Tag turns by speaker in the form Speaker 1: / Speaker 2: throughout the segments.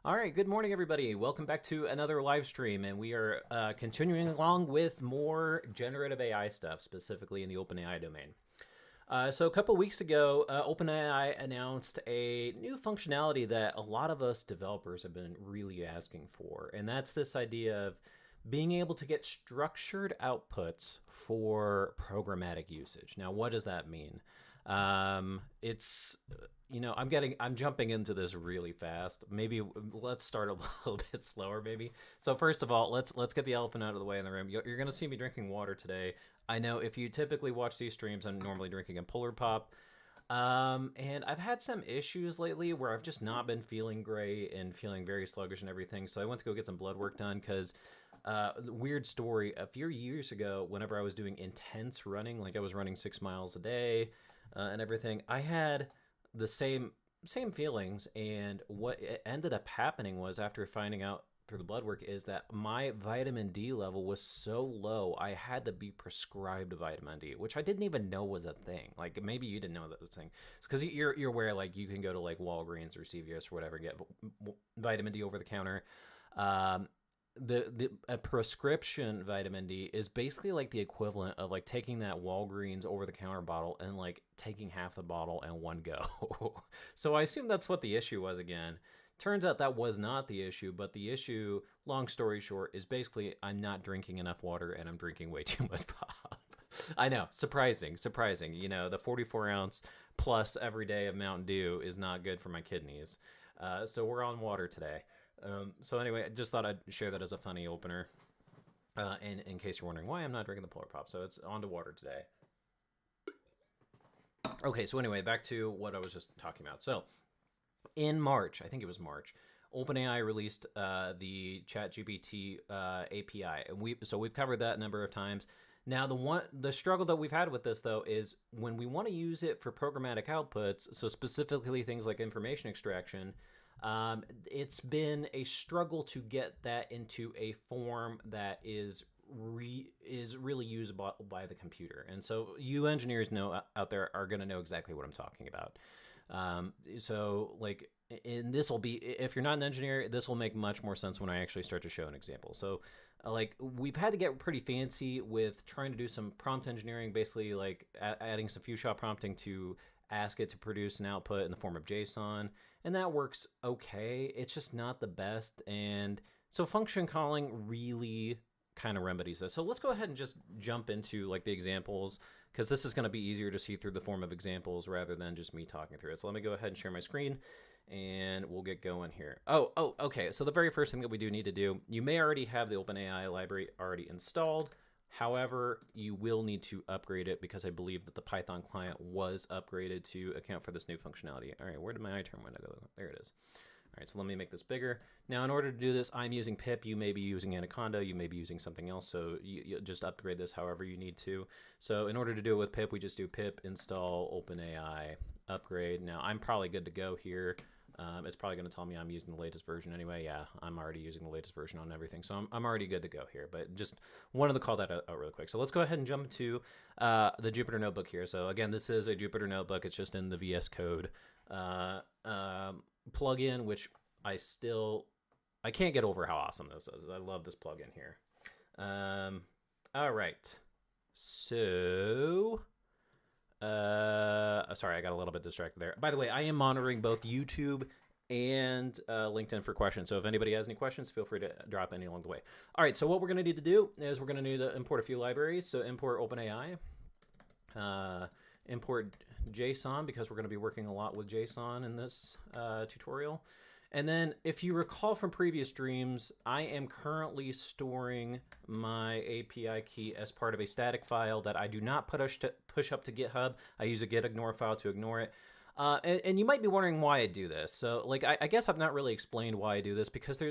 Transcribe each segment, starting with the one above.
Speaker 1: All right, good morning, everybody. Welcome back to another live stream, and we are continuing along with more generative AI stuff, specifically in the OpenAI domain. So a couple weeks ago, OpenAI announced a new functionality that a lot of us developers have been really asking for, and that's this idea of being able to get structured outputs for programmatic usage. Now, what does that mean? It's I'm jumping into this really fast. Maybe let's start a little bit slower, maybe. So first of all, let's get the elephant out of the way in the room. You're going to see me drinking water today. I know if you typically watch these streams, I'm normally drinking a Polar Pop. And I've had some issues lately where I've just not been feeling great and feeling very sluggish and everything. So I went to go get some blood work done because, weird story, a few years ago, whenever I was doing intense running, like I was running 6 miles a day and everything, I had the same feelings. And what ended up happening was, after finding out through the blood work, is that my vitamin D level was so low I had to be prescribed vitamin D, which I didn't even know was a thing. Like, maybe you didn't know that was a thing. It's because you're aware, like, you can go to like Walgreens or CVS or whatever and get vitamin D over the counter. A prescription vitamin D is basically like the equivalent of like taking that Walgreens over the counter bottle and like taking half the bottle in one go. So I assume that's what the issue was again. Turns out that was not the issue, but the issue, long story short, is basically I'm not drinking enough water and I'm drinking way too much pop. I know, surprising. You know, the 44 ounce plus every day of Mountain Dew is not good for my kidneys. So we're on water today. So anyway, I just thought I'd share that as a funny opener, in case you're wondering why I'm not drinking the Polar Pop. So it's on to water today. Okay, so anyway, back to what I was just talking about. So in March, I think it was March, OpenAI released the ChatGPT API, and we've covered that a number of times. Now, the struggle that we've had with this, though, is when we want to use it for programmatic outputs, so specifically things like information extraction, it's been a struggle to get that into a form that is really usable by the computer. And so you engineers out there are going to know exactly what I'm talking about. So like, and this will be, if you're not an engineer, this will make much more sense when I actually start to show an example. So like, we've had to get pretty fancy with trying to do some prompt engineering, basically like adding some few shot prompting to ask it to produce an output in the form of JSON, and that works okay. It's just not the best. And so function calling really kind of remedies this. So let's go ahead and just jump into like the examples, because this is going to be easier to see through the form of examples rather than just me talking through it. So let me go ahead and share my screen and we'll get going here. Okay. So the very first thing that we do need to do, you may already have the OpenAI library already installed. However, you will need to upgrade it because I believe that the Python client was upgraded to account for this new functionality. All right, where did my iTerm window go? There it is. All right, so let me make this bigger. Now, in order to do this, I'm using pip. You may be using Anaconda. You may be using something else. So you just upgrade this however you need to. So in order to do it with pip, we just do pip install OpenAI upgrade. Now, I'm probably good to go here. It's probably going to tell me I'm using the latest version anyway. Yeah, I'm already using the latest version on everything. So I'm already good to go here. But just wanted to call that out really quick. So let's go ahead and jump to the Jupyter Notebook here. So again, this is a Jupyter Notebook. It's just in the VS Code plugin, which I can't get over how awesome this is. I love this plugin here. All right. So... sorry, I got a little bit distracted there. By the way, I am monitoring both YouTube and LinkedIn for questions. So if anybody has any questions, feel free to drop any along the way. All right, so what we're going to need to do is we're going to need to import a few libraries. So import OpenAI, import JSON, because we're going to be working a lot with JSON in this tutorial. And then if you recall from previous streams, I am currently storing my API key as part of a static file that I do not push up to GitHub. I use a gitignore file to ignore it. And you might be wondering why I do this. So like, I guess I've not really explained why I do this, because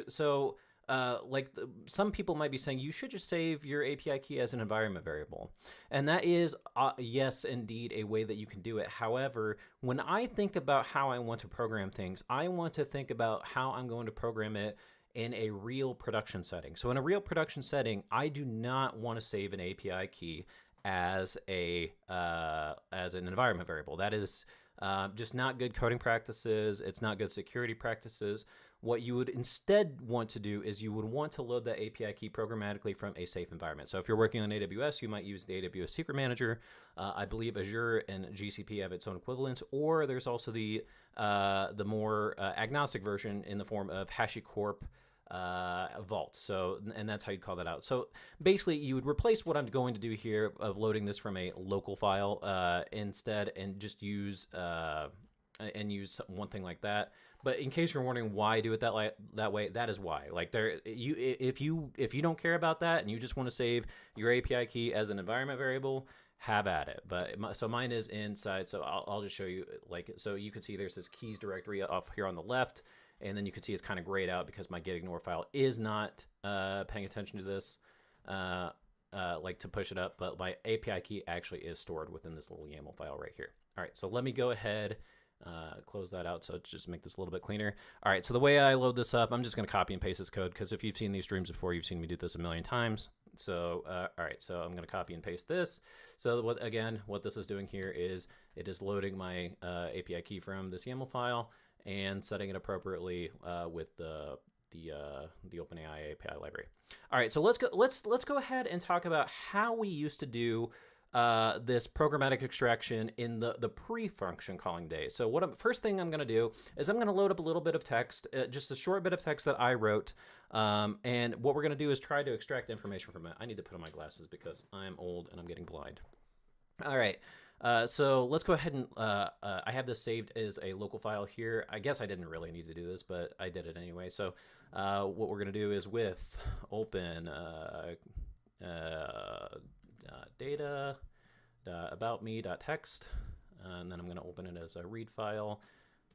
Speaker 1: some people might be saying you should just save your API key as an environment variable. And that is, yes, indeed, a way that you can do it. However, when I think about how I want to program things, I want to think about how I'm going to program it in a real production setting. So in a real production setting, I do not want to save an API key as an environment variable. That is just not good coding practices. It's not good security practices. what you would instead want to do is you would want to load that API key programmatically from a safe environment. So if you're working on AWS, you might use the AWS Secret Manager. I believe Azure and GCP have its own equivalents, or there's also the more agnostic version in the form of HashiCorp Vault. So, and that's how you call that out. So basically you would replace what I'm going to do here of loading this from a local file instead, and just use one thing like that. But in case you're wondering why I do it that way, that is why. Like if you don't care about that and you just want to save your API key as an environment variable, have at it. But so mine is inside. So I'll just show you. Like, so you can see there's this keys directory off here on the left, and then you can see it's kind of grayed out because my gitignore file is not paying attention to this, like to push it up. But my API key actually is stored within this little YAML file right here. All right, so let me go ahead. Close that out, so just make this a little bit cleaner. All right, so the way I load this up, I'm just going to copy and paste this code, because if you've seen these streams before, you've seen me do this a million times. So, all right, so I'm going to copy and paste this. So what this is doing here is it is loading my API key from this YAML file and setting it appropriately with the OpenAI API library. All right, so let's go ahead and talk about how we used to do this programmatic extraction in the pre-function calling days. So first thing I'm going to do is I'm going to load up a little bit of text, just a short bit of text that I wrote. And what we're going to do is try to extract information from it. I need to put on my glasses because I'm old and I'm getting blind. All right. So let's go ahead and I have this saved as a local file here. I guess I didn't really need to do this, but I did it anyway. So what we're going to do is with open data about me.txt, and then I'm going to open it as a read file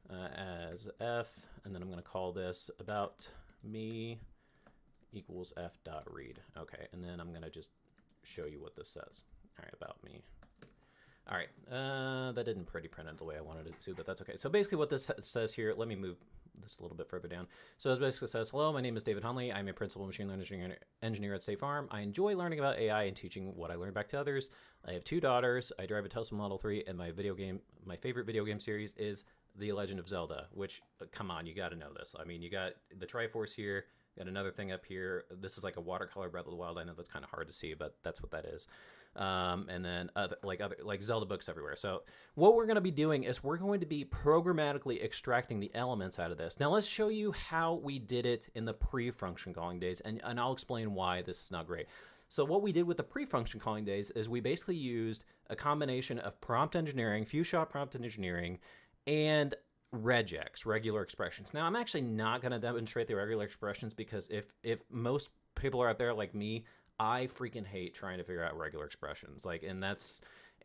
Speaker 1: as f, and then I'm going to call this about me equals f.read. Okay, and then I'm going to just show you what this says. All right, about me. All right, that didn't pretty print it the way I wanted it to, but that's okay. So basically what this says here, let me move this a little bit further down. So it basically says, hello, my name is David Hunley. I'm a principal machine learning engineer at State Farm. I enjoy learning about AI and teaching what I learned back to others. I have 2 daughters. I drive a Tesla Model 3, and my favorite video game series is The Legend of Zelda, which, come on, you got to know this. I mean, you got the Triforce here, got another thing up here. This is like a watercolor Breath of the Wild. I know that's kind of hard to see, but that's what that is. And then like Zelda books everywhere. So what we're going to be doing is we're going to be programmatically extracting the elements out of this. Now let's show you how we did it in the pre-function calling days, and I'll explain why this is not great. So what we did with the pre-function calling days is we basically used a combination of prompt engineering, few-shot prompt engineering, and regex, regular expressions. Now I'm actually not going to demonstrate the regular expressions, because if most people are out there like me, I freaking hate trying to figure out regular expressions. Like, and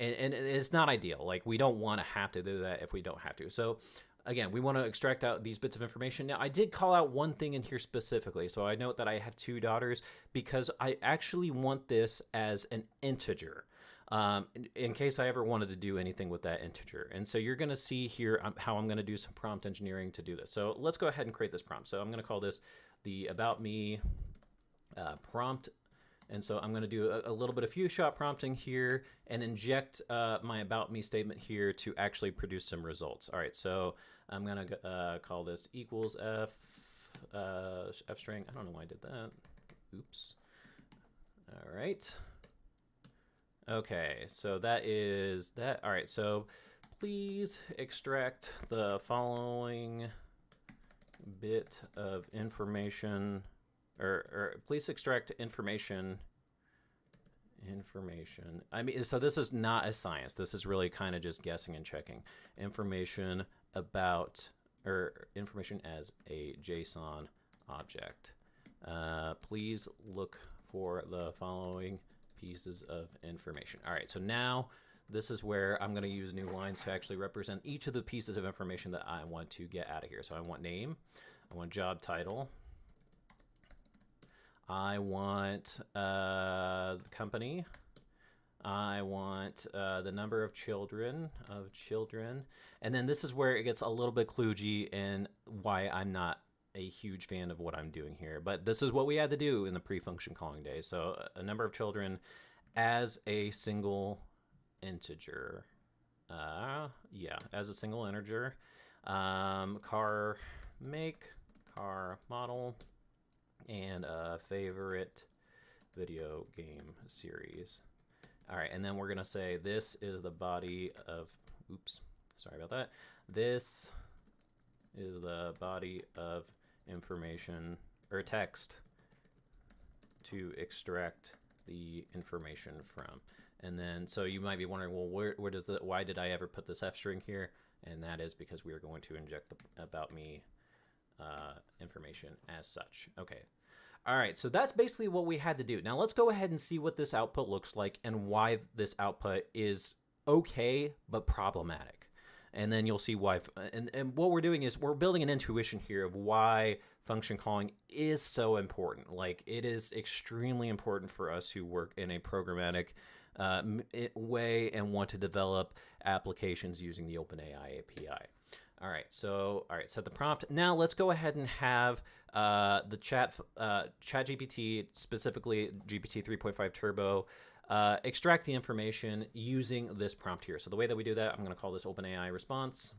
Speaker 1: it's not ideal. Like, we don't want to have to do that if we don't have to. So again, we want to extract out these bits of information. Now, I did call out one thing in here specifically. So I note that I have 2 daughters because I actually want this as an integer. In case I ever wanted to do anything with that integer. And so you're going to see here how I'm going to do some prompt engineering to do this. So let's go ahead and create this prompt. So I'm going to call this the about me prompt. And so I'm going to do a little bit of few-shot prompting here and inject my about me statement here to actually produce some results. All right, so I'm going to call this equals f string. I don't know why I did that. Oops. All right. Okay, so that is that. All right, so please extract the following bit of information, or please extract information. I mean, so this is not a science. This is really kind of just guessing and checking. Information about, or information as a JSON object. Please look for the following pieces of information. All right, so now this is where I'm going to use new lines to actually represent each of the pieces of information that I want to get out of here. So I want name, I want job title, I want company, I want the number of children, and then this is where it gets a little bit kludgy and why I'm not a huge fan of what I'm doing here. But this is what we had to do in the pre-function calling days. So a number of children as a single integer. Yeah, as a single integer. Car make, car model, and a favorite video game series. All right, and then we're gonna say this is the body of, oops, sorry about that. This is the body of information or text to extract the information from. And then, so you might be wondering, well, where does why did I ever put this F string here? And that is because we are going to inject the about me information as such. Okay. All right, so that's basically what we had to do. Now let's go ahead and see what this output looks like and why this output is okay, but problematic. And then you'll see why. And what we're doing is we're building an intuition here of why function calling is so important. Like, it is extremely important for us who work in a programmatic way and want to develop applications using the OpenAI API. All right, so set the prompt. Now let's go ahead and have the ChatGPT, specifically GPT 3.5 Turbo, extract the information using this prompt here. So the way that we do that, I'm going to call this OpenAI response.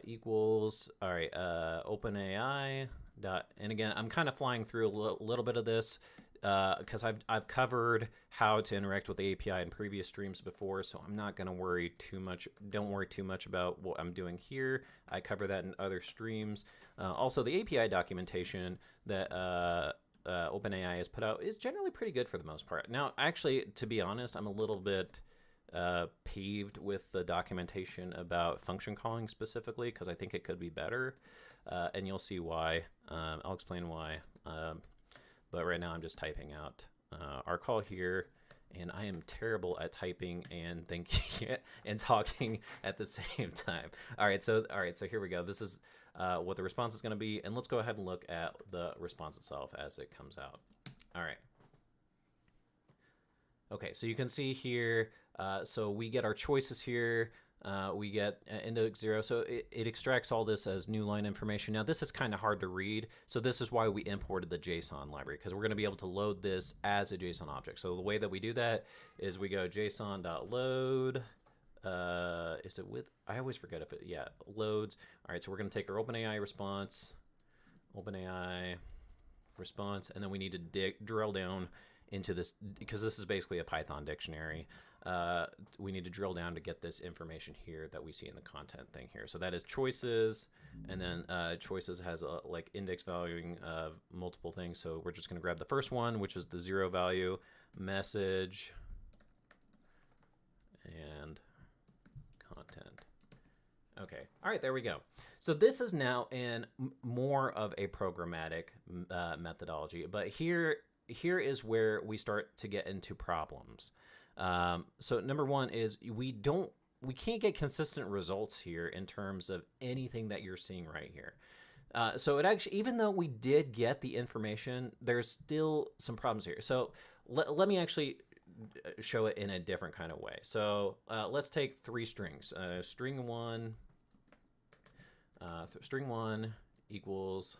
Speaker 1: Equals, all right, OpenAI dot, and again, I'm kind of flying through a little bit of this because I've covered how to interact with the API in previous streams before, so I'm not going to worry too much. Don't worry too much about what I'm doing here. I cover that in other streams. Also, the API documentation that OpenAI has put out is generally pretty good for the most part. Now, actually, to be honest, I'm a little bit peeved with the documentation about function calling specifically because I think it could be better, and you'll see why. I'll explain why. But right now I'm just typing out our call here, and I am terrible at typing and thinking and talking at the same time. All right, so here we go. This is what the response is going to be, and let's go ahead and look at the response itself as it comes out. All right. Okay, so you can see here, so we get our choices here. We get index 0, so it extracts all this as new line information. Now this is kind of hard to read, so this is why we imported the JSON library, because we're going to be able to load this as a JSON object. So the way that we do that is we go json.load. Is it with? I always forget if it, yeah, loads. All right, so we're going to take our OpenAI response, and then we need to drill down into this, because this is basically a Python dictionary. We need to drill down to get this information here that we see in the content thing here. So that is choices, and then choices has a like index valuing of multiple things. So we're just going to grab the first one, which is the 0 value, message, and content. Okay, all right, there we go. So this is now in more of a programmatic methodology, but here is where we start to get into problems. So number one is we can't get consistent results here in terms of anything that you're seeing right here. So it actually, even though we did get the information, there's still some problems here. So let me actually show it in a different kind of way. So let's take three strings. String one equals,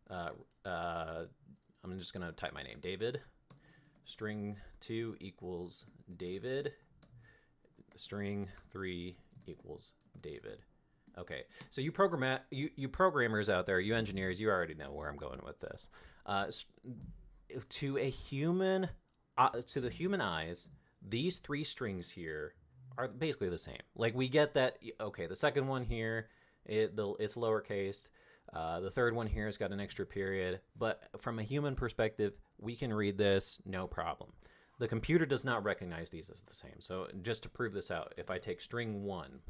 Speaker 1: I'm just gonna type my name, David. String 2 equals David. String 3 equals David. Okay, so you programmers out there, you engineers, you already know where I'm going with this. To the human eyes, these three strings here are basically the same. Like, we get that, okay, the second one here, it's lowercase. The third one here has got an extra period, but from a human perspective, we can read this no problem. The computer does not recognize these as the same. So just to prove this out, if I take string 1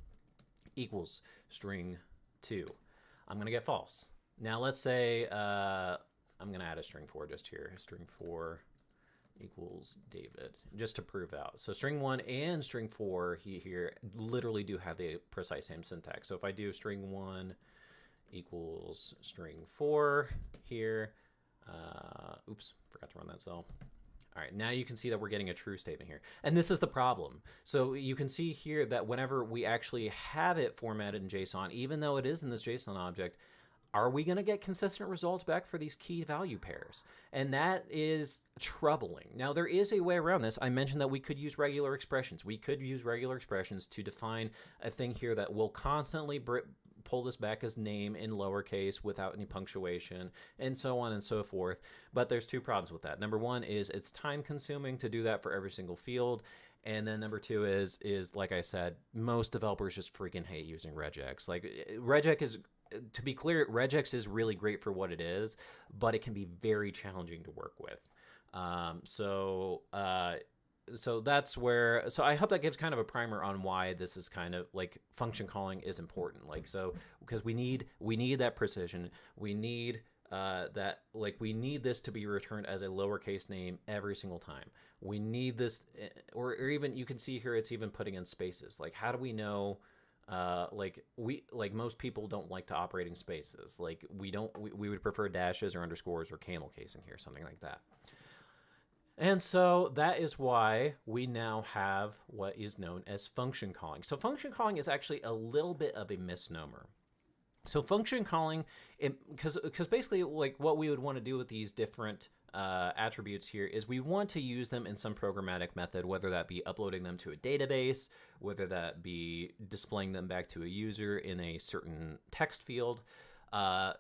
Speaker 1: equals string 2, I'm going to get false. Now let's say I'm going to add a string 4 just here. String 4 equals David, just to prove out. So string 1 and string 4 here literally do have the precise same syntax. So if I do string 1 equals string 4 here. Oops, forgot to run that cell. All right, now you can see that we're getting a true statement here. And this is the problem. So you can see here that whenever we actually have it formatted in JSON, even though it is in this JSON object, are we going to get consistent results back for these key value pairs? And that is troubling. Now, there is a way around this. I mentioned that we could use regular expressions. We could use regular expressions to define a thing here that will constantly pull this back as name in lowercase without any punctuation, and so on and so forth. But there's two problems with that. Number one is it's time consuming to do that for every single field. And then number two is like I said, most developers just freaking hate using regex. Like regex is, to be clear, regex is really great for what it is, but it can be very challenging to work with. So that's where, so I hope that gives kind of a primer on why this is kind of like function calling is important. Like, so because we need that precision. We need we need this to be returned as a lowercase name every single time. We need this, or even you can see here it's even putting in spaces. Like, how do we know? Most people don't like to operate in spaces. Like we would prefer dashes or underscores or camel case in here, something like that. And so that is why we now have what is known as function calling. So function calling is actually a little bit of a misnomer. So function calling, because basically like what we would want to do with these different attributes here is we want to use them in some programmatic method, whether that be uploading them to a database, whether that be displaying them back to a user in a certain text field.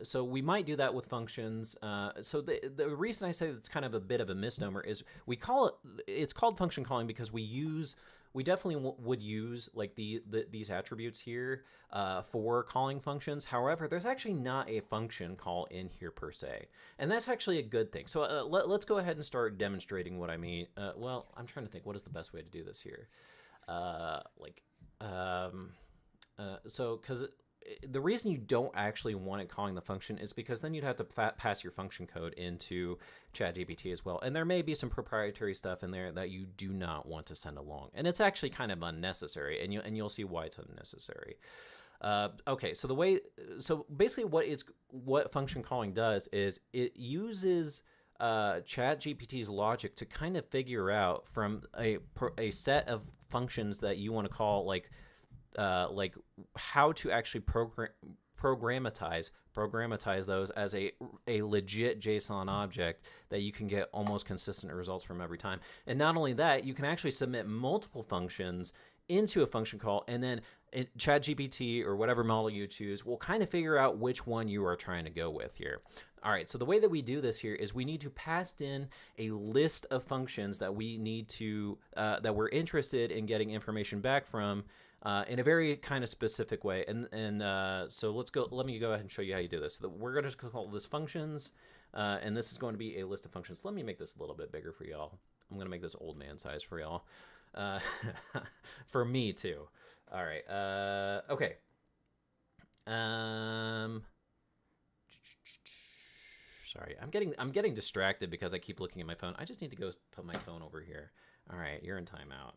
Speaker 1: So we might do that with functions. So the reason I say it's kind of a bit of a misnomer is it's called function calling because we definitely would use like these attributes here for calling functions. However, there's actually not a function call in here per se, and that's actually a good thing. So let's go ahead and start demonstrating what I mean. Well, I'm trying to think what is the best way to do this here. Because the reason you don't actually want it calling the function is because then you'd have to pass your function code into ChatGPT as well. And there may be some proprietary stuff in there that you do not want to send along. And it's actually kind of unnecessary, and you'll see why it's unnecessary. Okay, so basically what function calling does is it uses ChatGPT's logic to kind of figure out from a set of functions that you want to call like how to actually programmatize those as a legit JSON object that you can get almost consistent results from every time. And not only that, you can actually submit multiple functions into a function call, and then ChatGPT or whatever model you choose will kind of figure out which one you are trying to go with here. All right, so the way that we do this here is we need to pass in a list of functions that we need to that we're interested in getting information back from in a very kind of specific way. So let me go ahead and show you how you do this. So we're going to call this functions, and this is going to be a list of functions. Let me make this a little bit bigger for y'all. I'm going to make this old man size for y'all. For me too. All right. Okay. Sorry, I'm getting distracted because I keep looking at my phone. I just need to go put my phone over here. All right, you're in timeout.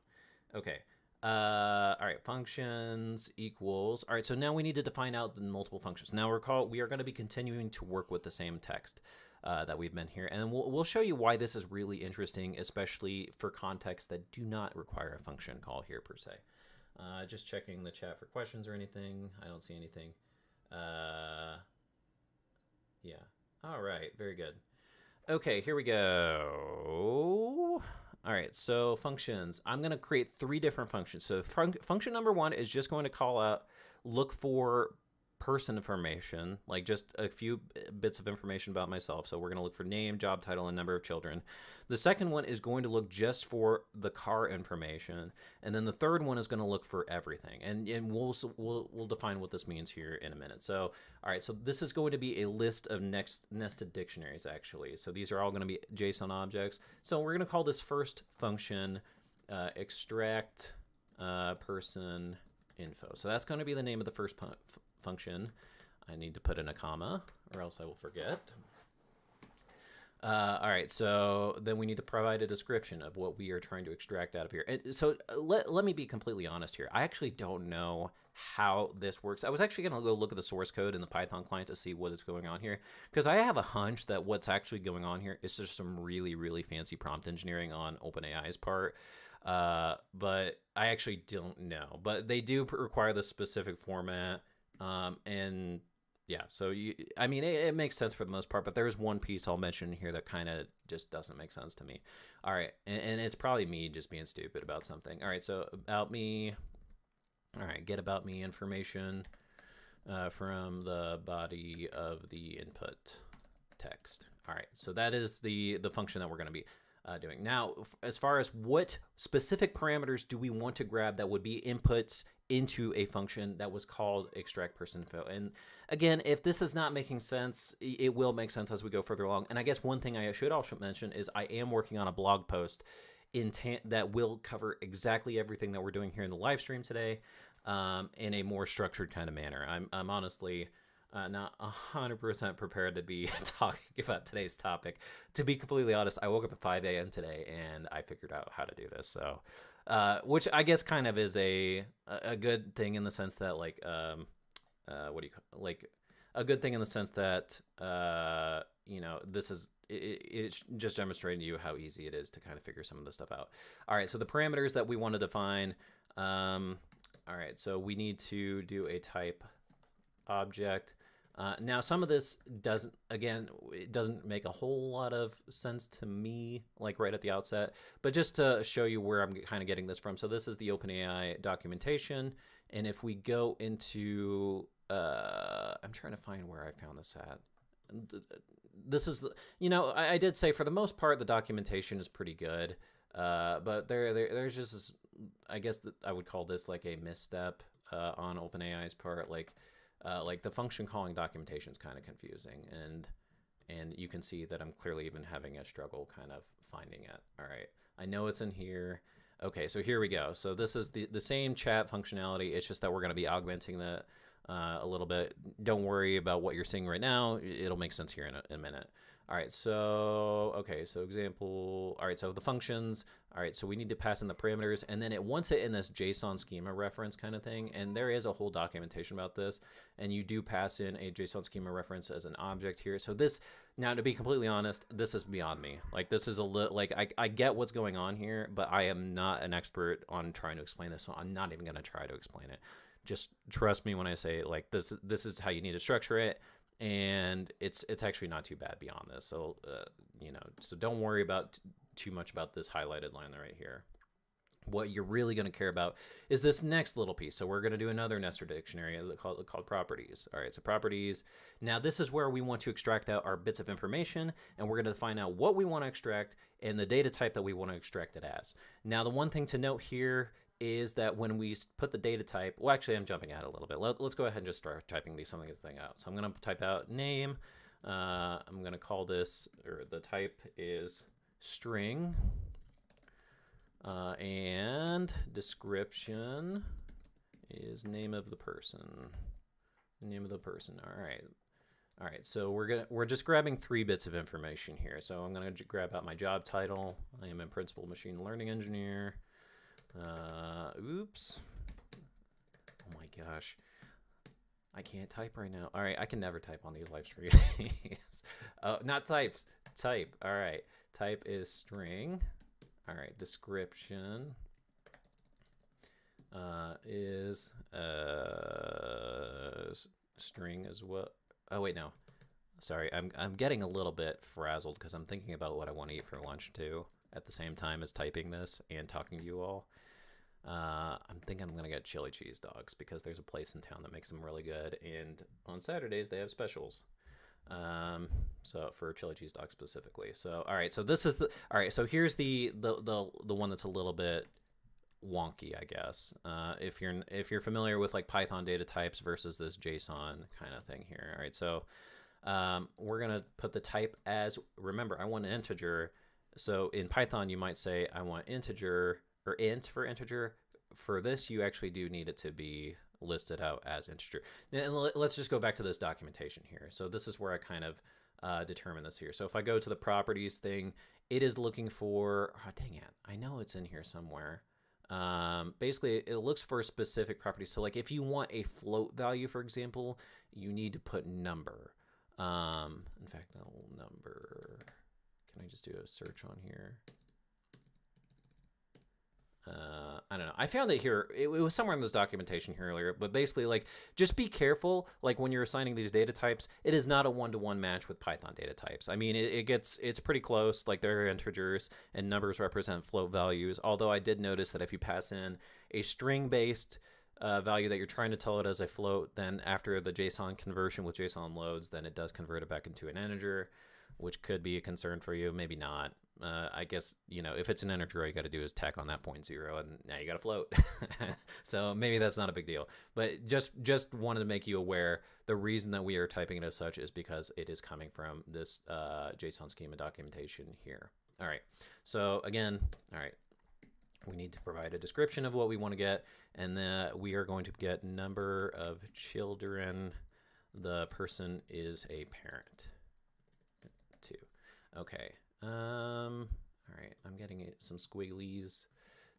Speaker 1: Okay. All right, functions equals. All right, so now we need to define out the multiple functions. Now we are going to be continuing to work with the same text that we've been here, and we'll show you why this is really interesting, especially for contexts that do not require a function call here per se. Just checking the chat for questions or anything. I don't see anything. Yeah. All right, very good. Okay, here we go. All right, so functions. I'm going to create 3 different functions. So function number 1 is just going to look for person information, like just a few bits of information about myself. So we're going to look for name, job title, and number of children. The second one is going to look just for the car information, and then the third one is going to look for everything. And we'll define what this means here in a minute. So all right, so this is going to be a list of nested dictionaries actually. So these are all going to be JSON objects. So we're going to call this first function extract person info. So that's going to be the name of the first function. I need to put in a comma or else I will forget. All right, so then we need to provide a description of what we are trying to extract out of here. And so let me be completely honest here. I actually don't know how this works. I was actually going to go look at the source code in the Python client to see what is going on here, because I have a hunch that what's actually going on here is just some really, really fancy prompt engineering on OpenAI's part. But I actually don't know. But they do require this specific format. And yeah, so I mean, it makes sense for the most part, but there's one piece I'll mention here that kind of just doesn't make sense to me. All right, and it's probably me just being stupid about something. All right, so about me. All right, get about me information. from the body of the input text. All right, so that is the function that we're going to be doing. Now, as far as what specific parameters do we want to grab that would be inputs into a function that was called extract person info. And again, if this is not making sense, it will make sense as we go further along. And I guess one thing I should also mention is I am working on a blog post that will cover exactly everything that we're doing here in the live stream today in a more structured kind of manner. I'm honestly not 100% prepared to be talking about today's topic. To be completely honest, I woke up at 5 a.m. today and I figured out how to do this. So, which I guess kind of is a good thing in the sense that a good thing in the sense that this is it's just demonstrating to you how easy it is to kind of figure some of this stuff out. All right, so the parameters that we want to define. All right, so we need to do a type object. Now, some of this doesn't make a whole lot of sense to me, like right at the outset, but just to show you where I'm kind of getting this from. So this is the OpenAI documentation. And if we go into, I'm trying to find where I found this at. This is, I did say for the most part, the documentation is pretty good. But there's just this, I guess I would call this like a misstep on OpenAI's part. Like the function calling documentation is kind of confusing, and you can see that I'm clearly even having a struggle kind of finding it. All right, I know it's in here. Okay, so here we go. So this is the same chat functionality. It's just that we're going to be augmenting that a little bit. Don't worry about what you're seeing right now. It'll make sense here in a minute. All right, so, okay, so example, all right, so the functions, all right, so we need to pass in the parameters, and then it wants it in this JSON schema reference kind of thing, and there is a whole documentation about this, and you do pass in a JSON schema reference as an object here. So this, now to be completely honest, this is beyond me. Like this is a little, like I get what's going on here, but I am not an expert on trying to explain this, so I'm not even gonna try to explain it. Just trust me when I say like this is how you need to structure it. And it's actually not too bad beyond this. So, so don't worry about too much about this highlighted line right here. What you're really going to care about is this next little piece. So we're going to do another nested dictionary called properties. All right, so properties. Now this is where we want to extract out our bits of information, and we're going to find out what we want to extract and the data type that we want to extract it as. Now the one thing to note here is that when we put the data type, well, actually, I'm jumping ahead a little bit. Let's go ahead and just start typing something out. So I'm going to type out name. I'm going to call this, or the type is string. And description is name of the person. Name of the person. All right. All right. So we're just grabbing 3 bits of information here. So I'm going to grab out my job title. I am a principal machine learning engineer. Oops. Oh my gosh. I can't type right now. All right, I can never type on these live streams. Oh, not types. Type. All right. Type is string. All right. Description is string as well. Oh wait, no. Sorry, I'm getting a little bit frazzled because I'm thinking about what I want to eat for lunch too at the same time as typing this and talking to you all. I'm thinking I'm gonna get chili cheese dogs because there's a place in town that makes them really good, and on Saturdays they have specials. So for chili cheese dogs specifically. So all right, so this is the all right. So here's the one that's a little bit wonky, I guess. If you're familiar with like Python data types versus this JSON kind of thing here. All right, so we're gonna put the type as, remember, I want an integer. So in Python, you might say I want integer or int for integer. For this, you actually do need it to be listed out as integer. And let's just go back to this documentation here. So this is where I kind of determine this here. So if I go to the properties thing, it is looking for, oh, dang it, I know it's in here somewhere. Basically, it looks for specific properties. So like if you want a float value, for example, you need to put number. In fact, no, number. Can I just do a search on here? I don't know. I found it here. It was somewhere in this documentation here earlier, but basically, like, just be careful. Like when you're assigning these data types, it is not a one-to-one match with Python data types. I mean, it's pretty close. Like they're integers and numbers represent float values. Although I did notice that if you pass in a string-based value that you're trying to tell it as a float, then after the JSON conversion with JSON loads, then it does convert it back into an integer, which could be a concern for you, maybe not. I guess, if it's an integer, all you got to do is tack on that 0.0 and now you got a float. So maybe that's not a big deal. But just wanted to make you aware, the reason that we are typing it as such is because it is coming from this JSON schema documentation here. All right. So again, all right, we need to provide a description of what we want to get, and then we are going to get number of children. The person is a parent. 2. Okay. All right, I'm getting some squigglies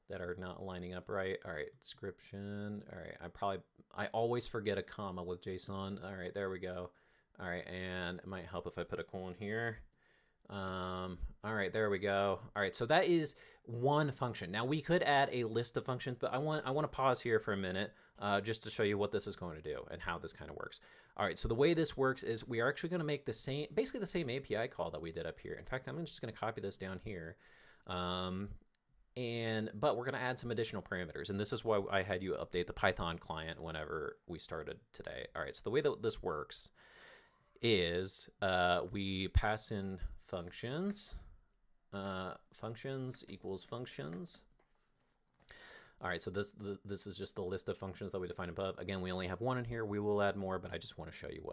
Speaker 1: that are not lining up right. All right, description. All right, I always forget a comma with JSON. All right, there we go. All right, and it might help if I put a colon here. All right, there we go. All right, so that is one function. Now we could add a list of functions, but I want to pause here for a minute just to show you what this is going to do and how this kind of works. All right, so the way this works is we are actually going to make basically the same API call that we did up here. In fact, I'm just going to copy this down here. But we're going to add some additional parameters, and this is why I had you update the Python client whenever we started today. All right, so the way that this works is we pass in functions. Functions equals functions. All right, so this is just the list of functions that we defined above. Again, we only have one in here. We will add more, but I just want to show you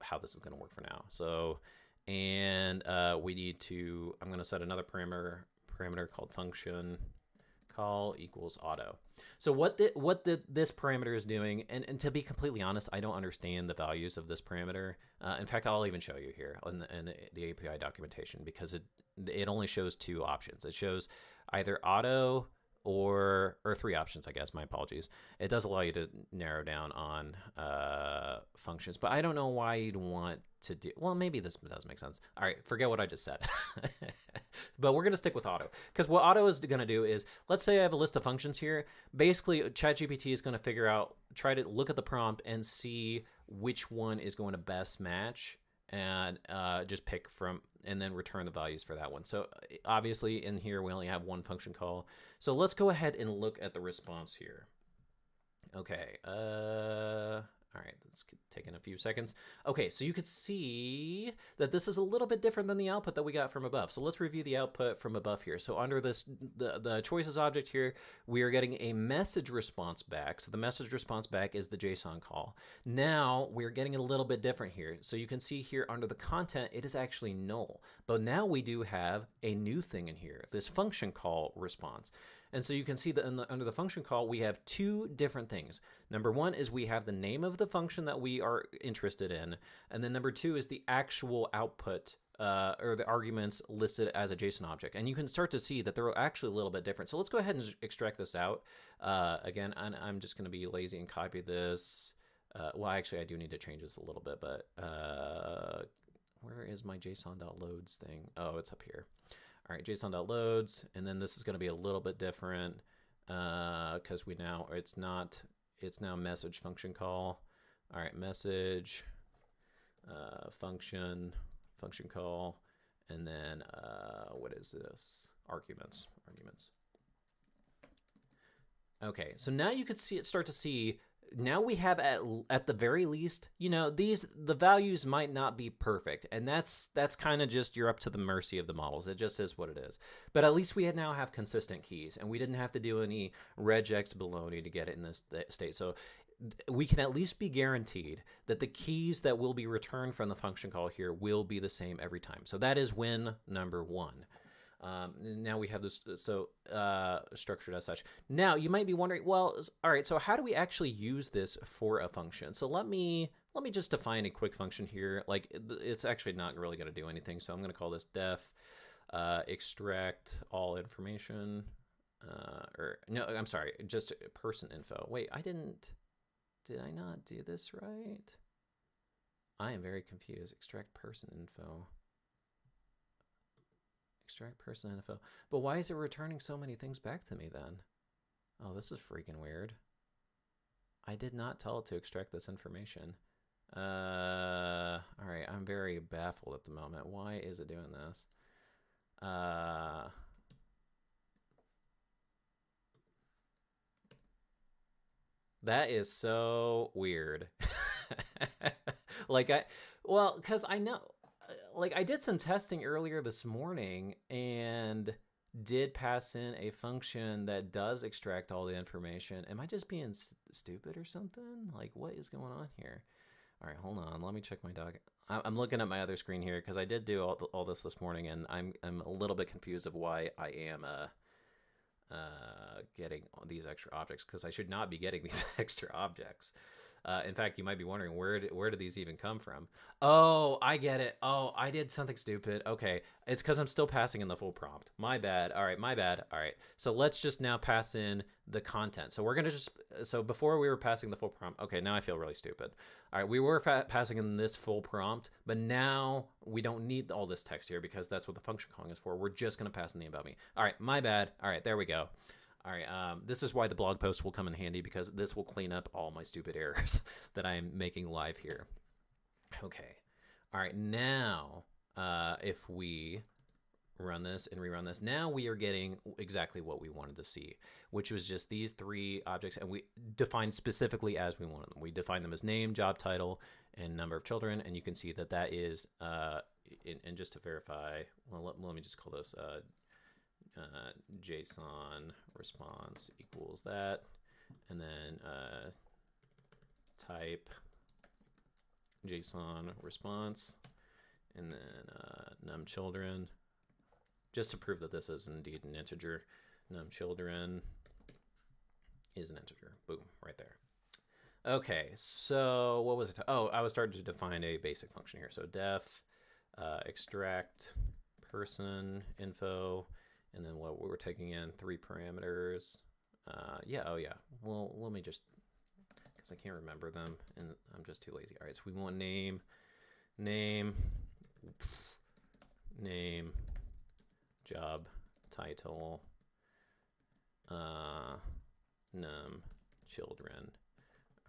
Speaker 1: how this is going to work for now. So, and we need to, I'm going to set another parameter called function call equals auto. So what this parameter is doing, and to be completely honest, I don't understand the values of this parameter. In fact, I'll even show you here in the API documentation, because it only shows 2 options. It shows either auto or 3 options, I guess. My apologies. It does allow you to narrow down on functions, but I don't know why you'd want to do, well, maybe this does make sense. All right, forget what I just said. But we're going to stick with auto, because what auto is going to do is, let's say I have a list of functions here. Basically, ChatGPT is going to try to look at the prompt and see which one is going to best match, and just pick from, and then return the values for that one. So obviously in here, we only have one function call. So let's go ahead and look at the response here. Okay. All right, let's take in a few seconds. Okay, so you could see that this is a little bit different than the output that we got from above. So let's review the output from above here. So under this, the choices object here, we are getting a message response back. So the message response back is the JSON call. Now we're getting a little bit different here. So you can see here under the content, it is actually null. But now we do have a new thing in here, this function call response. And so you can see that under the function call, we have 2 different things. Number 1 is we have the name of the function that we are interested in. And then number 2 is the actual output or the arguments listed as a JSON object. And you can start to see that they're actually a little bit different. So let's go ahead and extract this out. Again, I'm just going to be lazy and copy this. Well, actually, I do need to change this a little bit, but where is my JSON.loads thing? Oh, it's up here. All right, JSON.loads, and then this is going to be a little bit different because it's now message function call. All right, message function call, and then what is this? Arguments. Okay, so now you could start to see. Now we have at the very least, the values might not be perfect, and that's kind of just, you're up to the mercy of the models. It just is what it is. But at least we now have consistent keys, and we didn't have to do any regex baloney to get it in this state. So we can at least be guaranteed that the keys that will be returned from the function call here will be the same every time. So that is win number 1. Now we have this structured as such. Now you might be wondering, well, all right, so how do we actually use this for a function? So let me just define a quick function here. Like, it's actually not really going to do anything. So I'm going to call this def extract all information. Or no, I'm sorry, just person info. Wait, did I not do this right? I am very confused. Extract person info. Extract person info. But why is it returning so many things back to me then? Oh, this is freaking weird. I did not tell it to extract this information. All right, I'm very baffled at the moment. Why is it doing this? That is so weird. like I, well, because I know, like I did some testing earlier this morning and did pass in a function that does extract all the information. Am I just being stupid or something? Like, what is going on here? All right, hold on. Let me check my doc. I'm looking at my other screen here because I did do all this morning, and I'm a little bit confused of why I am getting these extra objects, because I should not be getting these extra objects. In fact, you might be wondering where do these even come from? Oh, I get it. Oh, I did something stupid. Okay, it's because I'm still passing in the full prompt. My bad. All right, my bad. All right, so let's just now pass in the content. So we're gonna just before we were passing the full prompt. Okay, now I feel really stupid. All right, we were passing in this full prompt, but now we don't need all this text here because that's what the function calling is for. We're just gonna pass in the about me. All right, my bad. All right, there we go. All right, this is why the blog post will come in handy, because this will clean up all my stupid errors that I'm making live here. Okay. All right, now if we run this and rerun this, now we are getting exactly what we wanted to see, which was just these three objects, and we defined specifically as we wanted them. We defined them as name, job title, and number of children, and you can see that that is, and just to verify, well, let me just call this JSON response equals that, and then type JSON response, and then num children, just to prove that this is indeed an integer. Num children is an integer. Boom, right there. Okay, so what was it? Oh, I was starting to define a basic function here. So def extract person info, and then what we were taking in 3 parameters. Yeah, oh yeah. Well, let me just, because I can't remember them and I'm just too lazy. All right, so we want name, job, title, num, children.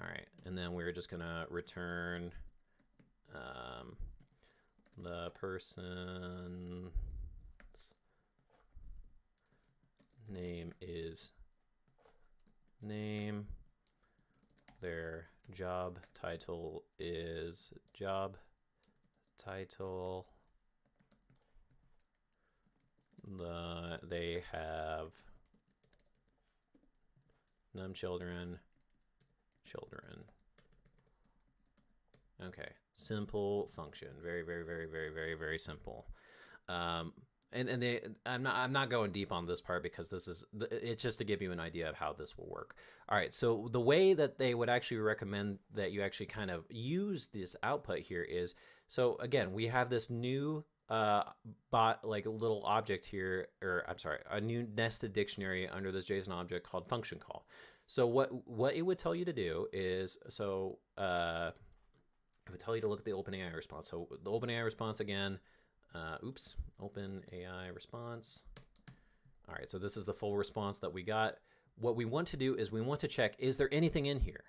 Speaker 1: All right, and then we're just gonna return the person's name is name, their job title is job title, they have num children. Okay, simple function. Very, very, very, very, very, very simple. And I'm not going deep on this part because it's just to give you an idea of how this will work. All right, so the way that they would actually recommend that you actually kind of use this output here is, so again, we have this new like a little object here, or I'm sorry, a new nested dictionary under this JSON object called function call. So what it would tell you to do is, so it would tell you to look at the OpenAI response. So the OpenAI response again, OpenAI response. All right, so this is the full response that we got. What we want to do is we want to check, is there anything in here?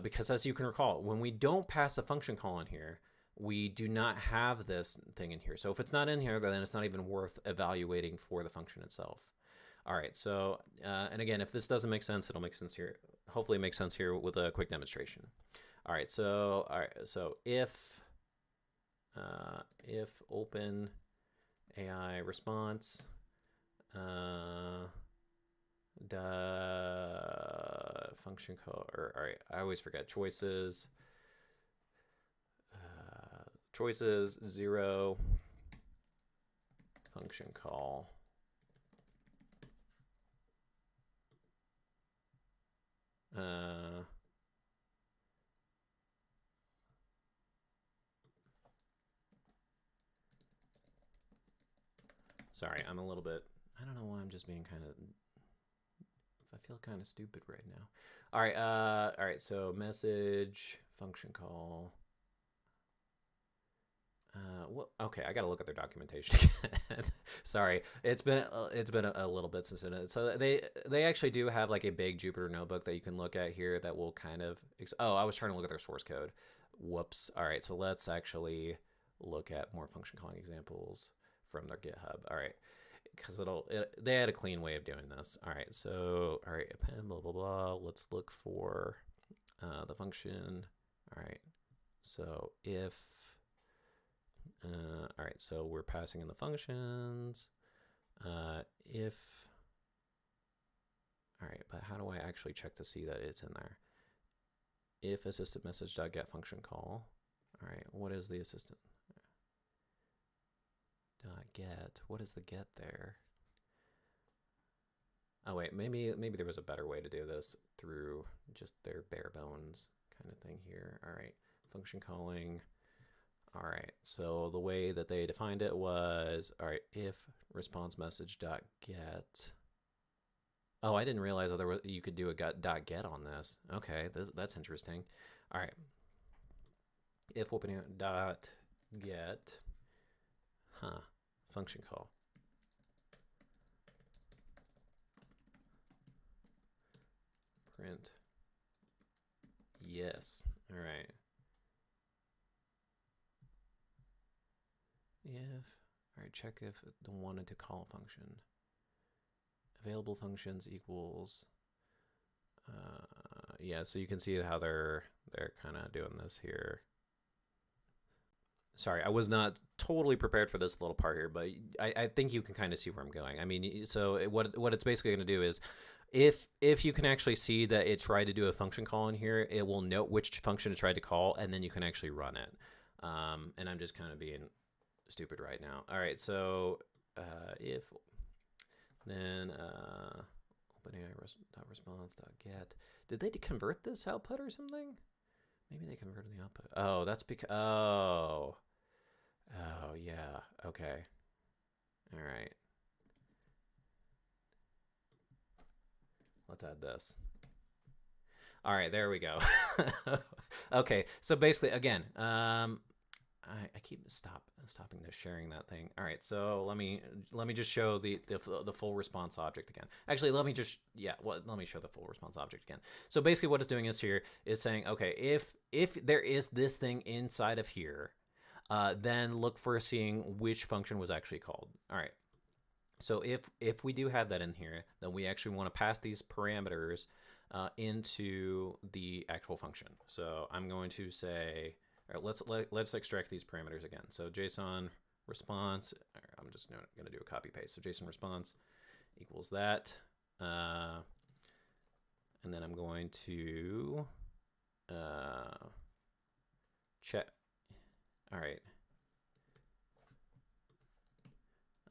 Speaker 1: Because as you can recall, when we don't pass a function call in here, we do not have this thing in here. So if it's not in here, then it's not even worth evaluating for the function itself. All right, so, and again, if this doesn't make sense, it'll make sense here. Hopefully it makes sense here with a quick demonstration. All right, so if OpenAI response function call, or all right, I always forget choices 0 function call sorry, I'm a little bit, I don't know why I'm just being kind of, I feel kind of stupid right now. All right, so message function call. Well, okay, I gotta look at their documentation again. Sorry, it's been a little bit since it. So they actually do have like a big Jupyter notebook that you can look at here that will kind of. Oh, I was trying to look at their source code. Whoops. All right, so let's actually look at more function calling examples from their GitHub. All right. because they had a clean way of doing this. All right, so all right, append blah blah blah. Let's look for the function. All right, so if all right, so we're passing in the functions. If all right, but how do I actually check to see that it's in there? If assistant message.get function call. All right, what is the assistant? Get. What is the get there? Oh wait, maybe there was a better way to do this through just their bare bones kind of thing here. All right, function calling. All right, so the way that they defined it was, all right, if response message dot get. Oh, I didn't realize you could do a dot get on this. Okay, that's interesting. All right, if OpenAI dot get, function call. Print. Yes. All right. If, all right, check if the wanted to call function. Available functions equals, yeah, so you can see how they're kind of doing this here. Sorry, I was not totally prepared for this little part here, but I think you can kind of see where I'm going. I mean, so what it's basically going to do is, if you can actually see that it tried to do a function call in here, it will note which function it tried to call, and then you can actually run it. And I'm just kind of being stupid right now. All right, so if then OpenAI response.get. Did they convert this output or something? Maybe they converted the output. Oh, that's because, oh yeah, okay. All right. Let's add this. All right, there we go. Okay, so basically, again, I keep stopping to sharing that thing. All right, so let me just show the full response object again. Actually, let me show the full response object again. So basically, what it's doing is saying, okay, if there is this thing inside of here, then look for seeing which function was actually called. All right. So if we do have that in here, then we actually want to pass these parameters into the actual function. So I'm going to say, all right, let's extract these parameters again. So JSON response, I'm just going to do a copy paste. So JSON response equals that. And then I'm going to check. All right.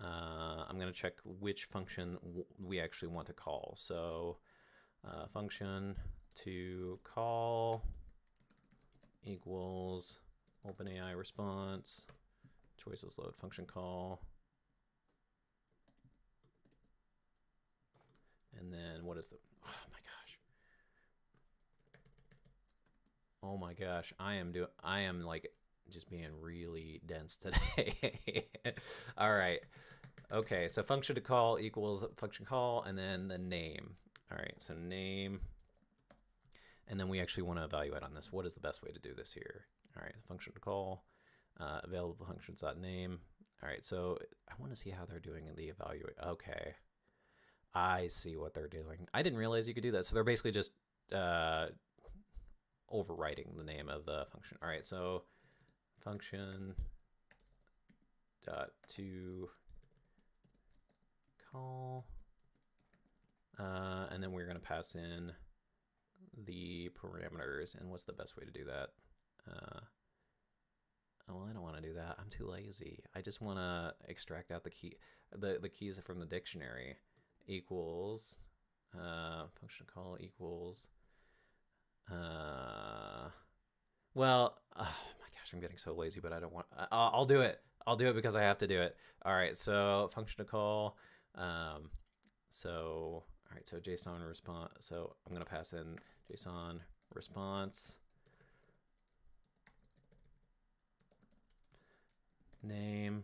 Speaker 1: I'm going to check which function we actually want to call. So function to call equals OpenAI response, choices load function call. And then what is the, oh my gosh, I am like just being really dense today. All right. Okay, so function to call equals function call, and then the name. All right, so name, and then we actually want to evaluate on this. What is the best way to do this here? All right, function to call, available functions.name. All right, so I want to see how they're doing in the evaluate. Okay, I see what they're doing. I didn't realize you could do that. So they're basically just overwriting the name of the function. All right, so function dot to call, and then we're going to pass in the parameters. And what's the best way to do that? Well, I don't want to do that. I'm too lazy. I just want to extract out the keys from the dictionary. Equals function call equals well, oh my gosh, I'm getting so lazy, but I don't want. I'll do it. I'll do it because I have to do it. All right, so function to call. So all right, so JSON response. So I'm gonna pass in JSON response name,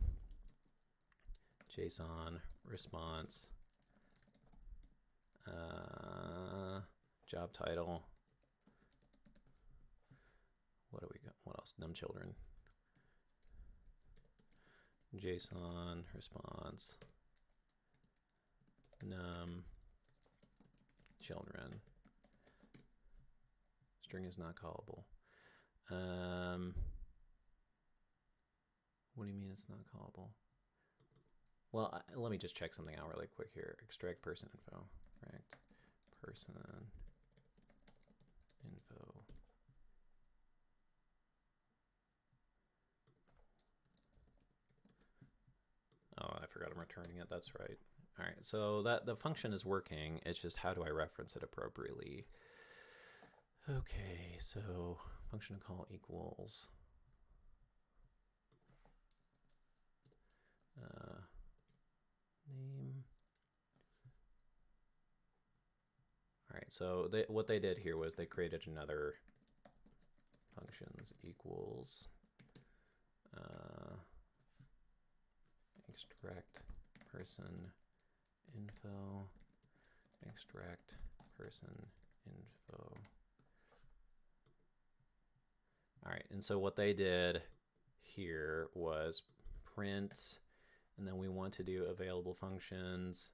Speaker 1: JSON response, job title. What do we got? What else? Num children. JSON response. num children. String is not callable. What do you mean it's not callable? Well, let me just check something out really quick here. Extract person info. Extract person info. Oh, I forgot I'm returning it. That's right. All right, so that the function is working. It's just how do I reference it appropriately? Okay, so function call equals name. All right, so what they did here was they created another functions equals extract person info, extract person info. All right, and so what they did here was print, and then we want to do available functions,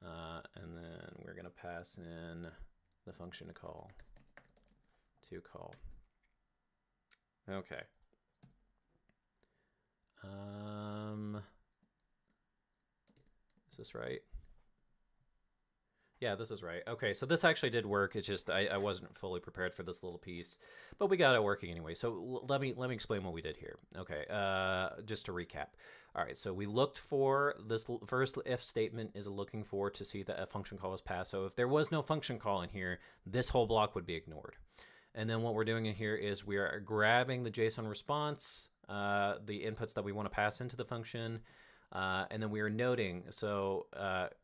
Speaker 1: and then we're going to pass in the function to call. Okay. Is this right? Yeah, this is right. Okay, so this actually did work. It's just I wasn't fully prepared for this little piece, but we got it working anyway. So let me explain what we did here. Okay, just to recap. All right, so we looked for this first if statement is looking for to see that a function call was passed. So if there was no function call in here, this whole block would be ignored. And then what we're doing in here is we are grabbing the JSON response, the inputs that we want to pass into the function. And then we are noting, so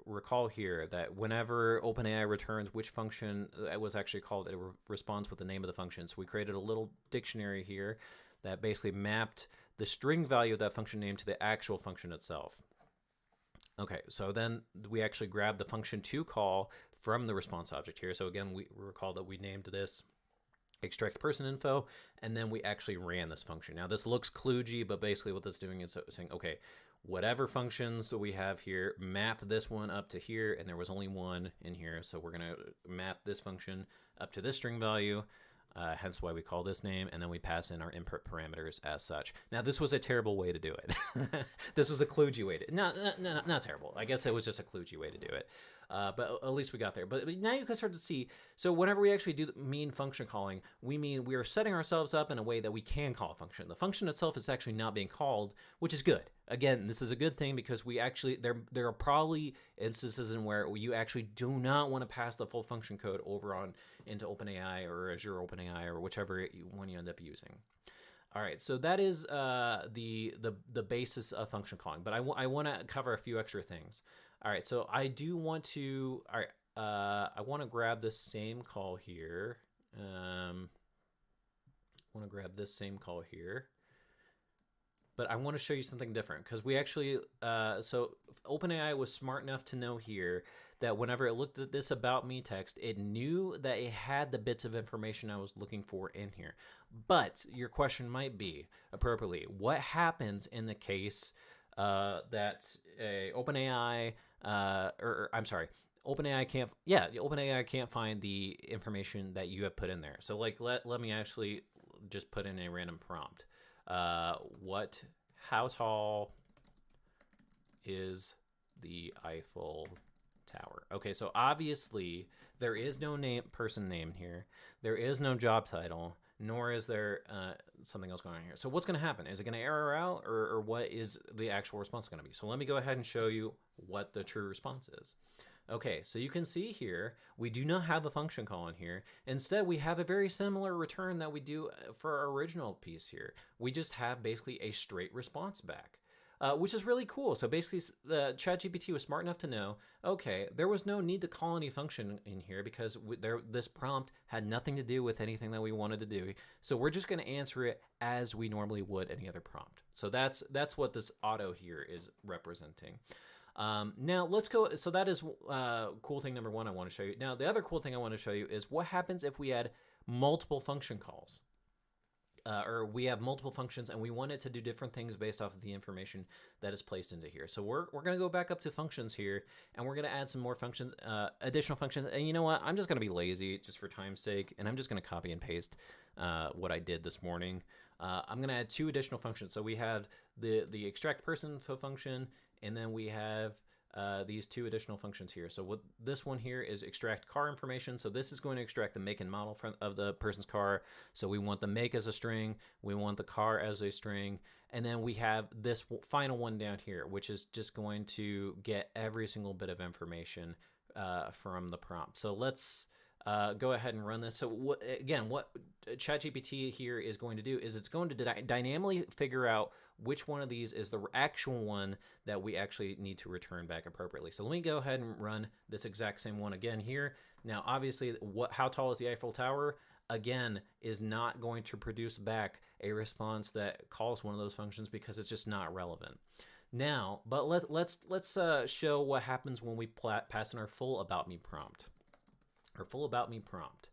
Speaker 1: recall here that whenever OpenAI returns which function it was actually called, it responds with the name of the function. So we created a little dictionary here that basically mapped the string value of that function name to the actual function itself. Okay, so then we actually grabbed the function to call from the response object here. So again, we recall that we named this extract person info, and then we actually ran this function. Now this looks kludgy, but basically what this is doing is saying, okay, whatever functions that we have here, map this one up to here, and there was only one in here, so we're gonna map this function up to this string value, hence why we call this name, and then we pass in our input parameters as such. Now this was a terrible way to do it. This was a kludgy way to, not terrible. I guess it was just a kludgy way to do it. But at least we got there. But now you can start to see, so whenever we actually do mean function calling, we mean we are setting ourselves up in a way that we can call a function. The function itself is actually not being called, which is good. Again, this is a good thing because we actually, there are probably instances in where you actually do not want to pass the full function code over on into OpenAI or Azure OpenAI or whichever one you end up using. All right, so that is the basis of function calling, but I want to cover a few extra things. All right, so I do want to, all right, I want to grab this same call here. But I want to show you something different because we actually, so OpenAI was smart enough to know here that whenever it looked at this about me text, it knew that it had the bits of information I was looking for in here. But your question might be, appropriately, what happens in the case that OpenAI, OpenAI can't find the information that you have put in there. So like, let me actually just put in a random prompt. How tall is the Eiffel Tower? Okay, so obviously there is no person name here. There is no job title, nor is there something else going on here. So what's going to happen? Is it going to error out, or what is the actual response going to be? So let me go ahead and show you what the true response is. Okay, so you can see here, we do not have a function call in here. Instead, we have a very similar return that we do for our original piece here. We just have basically a straight response back, which is really cool. So basically, the ChatGPT was smart enough to know, okay, there was no need to call any function in here because this prompt had nothing to do with anything that we wanted to do. So we're just going to answer it as we normally would any other prompt. So that's what this auto here is representing. Now let's go. So that is cool thing number one I want to show you. Now the other cool thing I want to show you is what happens if we add multiple function calls. or we have multiple functions and we want it to do different things based off of the information that is placed into here. So we're going to go back up to functions here, and we're going to add some more functions, additional functions. And you know what? I'm just going to be lazy just for time's sake, and I'm just going to copy and paste what I did this morning. I'm going to add 2 additional functions. So we have the extract person info function, and then we have these 2 additional functions here. So what this one here is extract car information. So this is going to extract the make and model of the person's car. So we want the make as a string, we want the car as a string, and then we have this final one down here, which is just going to get every single bit of information from the prompt. So let's go ahead and run this. So what ChatGPT here is going to do is it's going to dynamically figure out which one of these is the actual one that we actually need to return back appropriately. So let me go ahead and run this exact same one again here. Now, obviously, how tall is the Eiffel Tower? Again, is not going to produce back a response that calls one of those functions because it's just not relevant. Now, but let's show what happens when we pass in our full about me prompt. Or full about me prompt.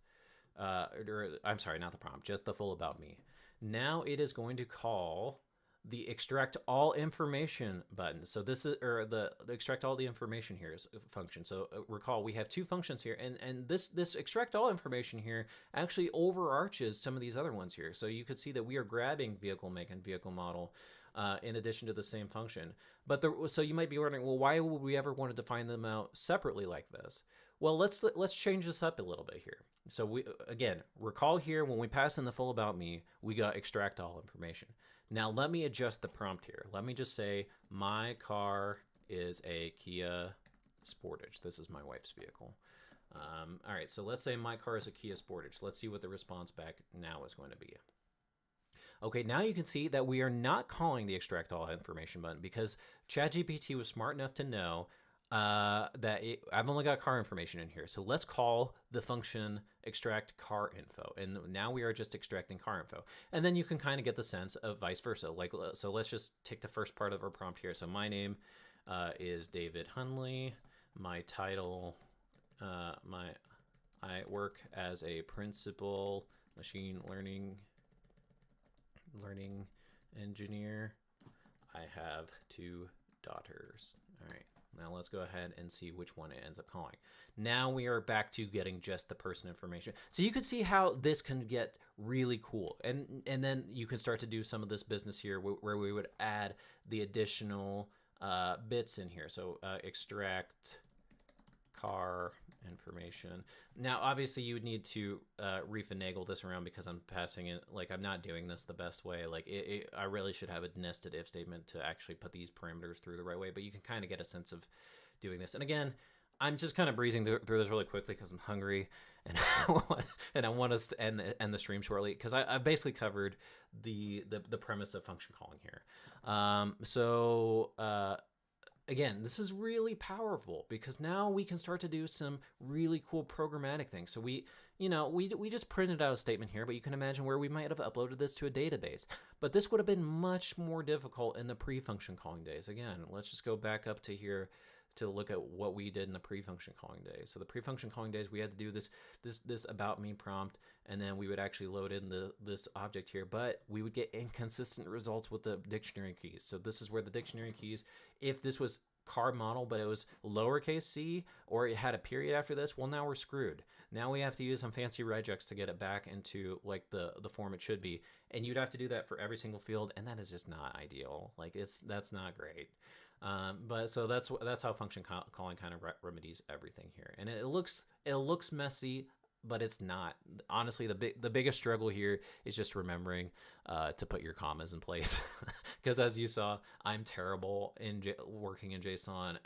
Speaker 1: I'm sorry, not the prompt, just the full about me. Now it is going to call the extract all information button. So this is, or the extract all the information here is a function. So recall we have 2 functions here, and this extract all information here actually overarches some of these other ones here. So you could see that we are grabbing vehicle make and vehicle model in addition to the same function. But so you might be wondering, well, why would we ever want to define them out separately like this? Well, let's change this up a little bit here. So we, again, recall here when we pass in the full about me, we got extract all information. Now let me adjust the prompt here. Let me just say my car is a Kia Sportage. This is my wife's vehicle. All right, so let's say my car is a Kia Sportage. Let's see what the response back now is going to be. Okay, now you can see that we are not calling the extract all information button because ChatGPT was smart enough to know I've only got car information in here. So let's call the function extract car info. And now we are just extracting car info. And then you can kind of get the sense of vice versa. So let's just take the first part of our prompt here. So my name is David Hunley. My title, I work as a principal machine learning engineer. I have 2 daughters. All right. Now let's go ahead and see which one it ends up calling. Now we are back to getting just the person information. So you can see how this can get really cool. And then you can start to do some of this business here where we would add the additional bits in here. So extract car information. Now, obviously, you would need to refinagle this around because I'm passing it, like I'm not doing this the best way. Like I really should have a nested if statement to actually put these parameters through the right way, but you can kind of get a sense of doing this. And again, I'm just kind of breezing through this really quickly because I'm hungry and I want us to end the stream shortly because I've basically covered the premise of function calling here. Again, this is really powerful because now we can start to do some really cool programmatic things. So we just printed out a statement here, but you can imagine where we might have uploaded this to a database. But this would have been much more difficult in the pre-function calling days. Again, let's just go back up to here to look at what we did in the pre-function calling days. So the pre-function calling days, we had to do this about me prompt, and then we would actually load in this object here, but we would get inconsistent results with the dictionary keys. So this is where the dictionary keys, if this was car model, but it was lowercase c, or it had a period after this, well, now we're screwed. Now we have to use some fancy regex to get it back into like the form it should be. And you'd have to do that for every single field, and that is just not ideal. Like that's not great. But so that's how function calling kind of remedies everything here. And it looks messy, but it's not. Honestly, the biggest struggle here is just remembering to put your commas in place. Because as you saw, I'm terrible in working in JSON,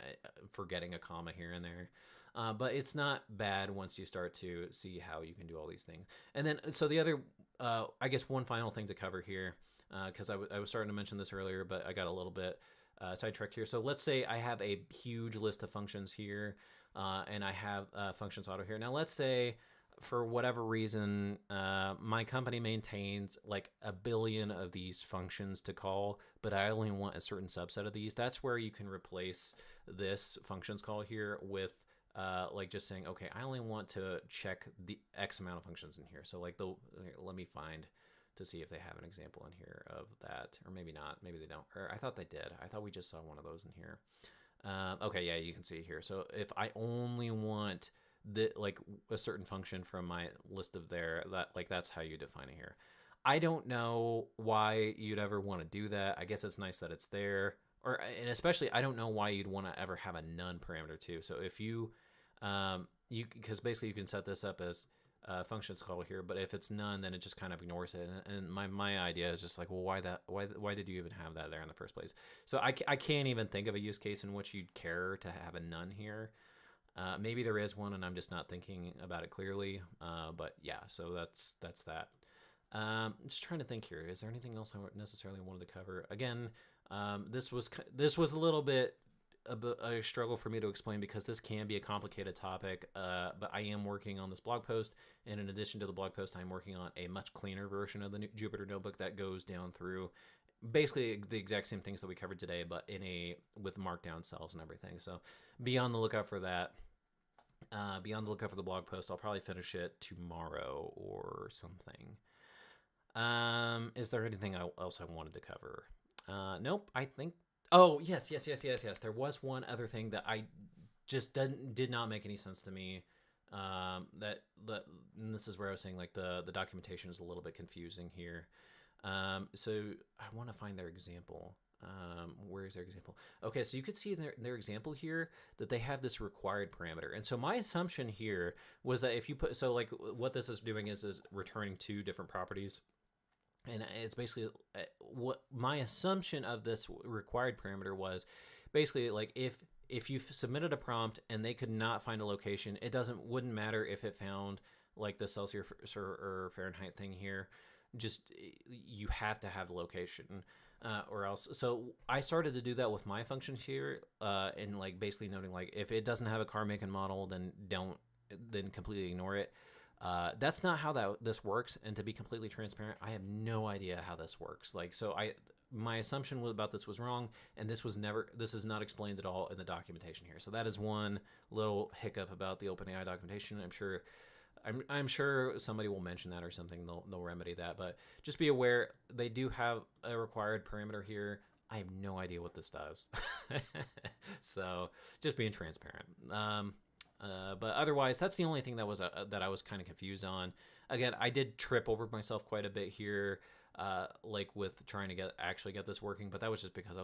Speaker 1: forgetting a comma here and there. But it's not bad once you start to see how you can do all these things. And then, so the other, I guess one final thing to cover here, because I was starting to mention this earlier, but I got a little bit sidetracked here. So let's say I have a huge list of functions here, and I have functions auto here. Now let's say for whatever reason, my company maintains like 1 billion of these functions to call, but I only want a certain subset of these. That's where you can replace this functions call here with like just saying, okay, I only want to check the X amount of functions in here. So like let me find to see if they have an example in here of that, or maybe not. Maybe they don't. Or I thought they did. I thought we just saw one of those in here. Okay, yeah, you can see here. So if I only want the like a certain function from my list of there, that like that's how you define it here. I don't know why you'd ever want to do that. I guess it's nice that it's there, or and especially I don't know why you'd want to ever have a none parameter too. So if you because basically you can set this up as functions call here, but if it's none, then it just kind of ignores it. And my idea is just like, well, why did you even have that there in the first place? So I can't even think of a use case in which you'd care to have a none here. Maybe there is one and I'm just not thinking about it clearly. But yeah, so that's that. Just trying to think here. Is there anything else I necessarily wanted to cover? Again, this was a little bit a struggle for me to explain because this can be a complicated topic, but I am working on this blog post, and in addition to the blog post, I'm working on a much cleaner version of the new Jupyter Notebook that goes down through basically the exact same things that we covered today, but with markdown cells and everything. So be on the lookout for that. Be on the lookout for the blog post. I'll probably finish it tomorrow or something. Is there anything else I wanted to cover? Nope. I think. Oh, yes. There was one other thing that I just did not make any sense to me. And this is where I was saying like the documentation is a little bit confusing here. So I want to find their example. Where is their example? Okay, so you could see their example here that they have this required parameter. And so my assumption here was that if you put, so like what this is doing is returning two different properties. And it's basically what my assumption of this required parameter was basically like if you submitted a prompt and they could not find a location, wouldn't matter if it found like the Celsius or Fahrenheit thing here. Just you have to have the location or else. So I started to do that with my functions here and like basically noting like if it doesn't have a car make and model, then completely ignore it. That's not how this works, and to be completely transparent, I have no idea how this works. Like, so my assumption about this was wrong, and this is not explained at all in the documentation here. So that is one little hiccup about the OpenAI documentation. I'm sure somebody will mention that or something. They'll remedy that, but just be aware they do have a required parameter here. I have no idea what this does, so just being transparent. But otherwise, that's the only thing that I was kind of confused on. Again, I did trip over myself quite a bit here, like with trying to actually get this working. But that was just because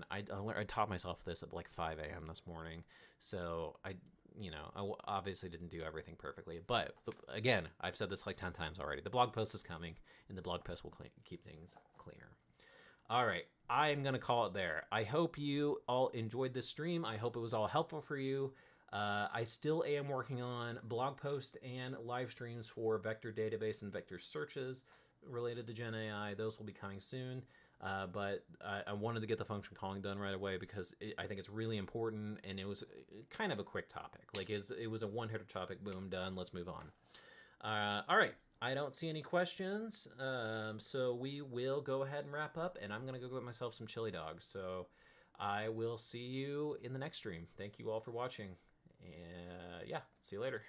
Speaker 1: I taught myself this at like 5 a.m. this morning, so I obviously didn't do everything perfectly. But again, I've said this like 10 times already. The blog post is coming, and the blog post will keep things clear. All right, I'm gonna call it there. I hope you all enjoyed this stream. I hope it was all helpful for you. I still am working on blog posts and live streams for vector database and vector searches related to Gen AI. Those will be coming soon. But I wanted to get the function calling done right away because I think it's really important, and it was kind of a quick topic. Like it was a one-hitter topic. Boom, done. Let's move on. All right. I don't see any questions, so we will go ahead and wrap up, and I'm going to go get myself some chili dogs. So I will see you in the next stream. Thank you all for watching. Yeah, see you later.